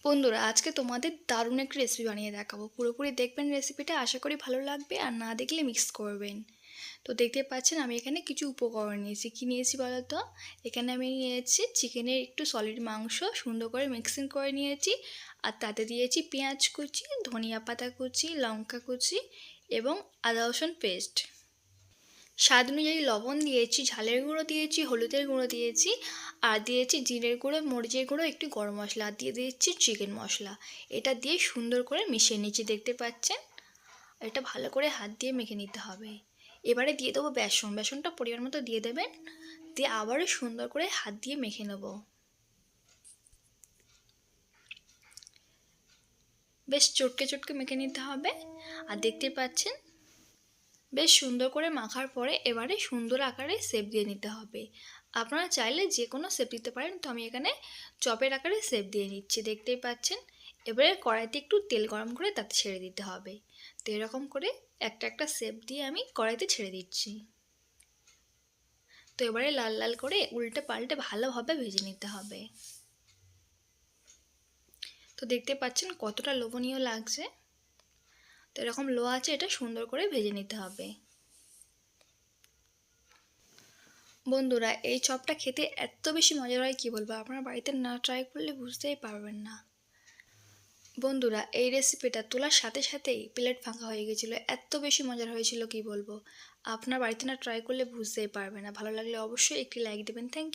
বন্ধুরা আজকে তোমাদের দারুণ একটা রেসিপি বানিয়ে দেখাবো। পুরোপুরি দেখবেন রেসিপিটা, আশা করি ভালো লাগবে, আর না দেখলে মিক্স করবেন। তো দেখতে পাচ্ছেন আমি এখানে কিছু উপকরণ নিয়েছি। কি নিয়েছি বলো তো? এখানে আমি নিয়েছি চিকেনের একটু সলিড মাংস, সুন্দর করে মিক্সিং করে নিয়েছি। আর তাতে দিয়েছি পেঁয়াজ কুচি, ধনিয়া পাতা কুচি, লঙ্কা কুচি এবং আদা রসুন পেস্ট। স্বাদ অনুযায়ী লবণ দিয়েছি, ঝালের গুঁড়ো দিয়েছি, হলুদের গুঁড়ো দিয়েছি, আর দিয়েছি জিরের গুঁড়ো, মরিচের গুঁড়ো, একটু গরম মশলা, আর দিয়ে দিচ্ছি চিকেন মশলা। এটা দিয়ে সুন্দর করে মিশিয়ে নিচ্ছি, দেখতে পাচ্ছেন। এটা ভালো করে হাত দিয়ে মেখে নিতে হবে। এবারে দিয়ে দেবো বেসন। বেসনটা পরিমাণ মতো দিয়ে দেবেন, দিয়ে আবারও সুন্দর করে হাত দিয়ে মেখে নেব। বেশ চটকে চটকে মেখে নিতে হবে। আর দেখতে পাচ্ছেন বেশ সুন্দর করে মাখার পরে এবারে সুন্দর আকারে শেপ দিয়ে নিতে হবে। আপনারা চাইলে যে কোনো শেপ দিতে পারেন, তো আমি এখানে চপের আকারে শেপ দিয়ে নিচ্ছি, দেখতেই পাচ্ছেন। এবারে কড়াইতে একটু তেল গরম করে তাতে ছেড়ে দিতে হবে। তো এরকম করে একটা একটা শেপ দিয়ে আমি কড়াইতে ছেড়ে দিচ্ছি। তো এবারে লাল লাল করে উল্টে পাল্টে ভালোভাবে ভেজে নিতে হবে। তো দেখতে পাচ্ছেন কতটা লোভনীয় লাগছে। তো এরকম লো আছে, এটা সুন্দর করে ভেজে নিতে হবে। বন্ধুরা এই চপটা খেতে এত বেশি মজার হয় কি বলবো, আপনারা বাড়িতে না ট্রাই করলে বুঝতেই পারবেন না। বন্ধুরা এই রেসিপিটা তোলার সাথে সাথেই প্লেট ফাঁকা হয়ে গেছিলো, এত বেশি মজার হয়েছিল কি বলবো। আপনার বাড়িতে না ট্রাই করলে বুঝতেই পারবে না। ভালো লাগলে অবশ্যই একটি লাইক দেবেন। Thank you.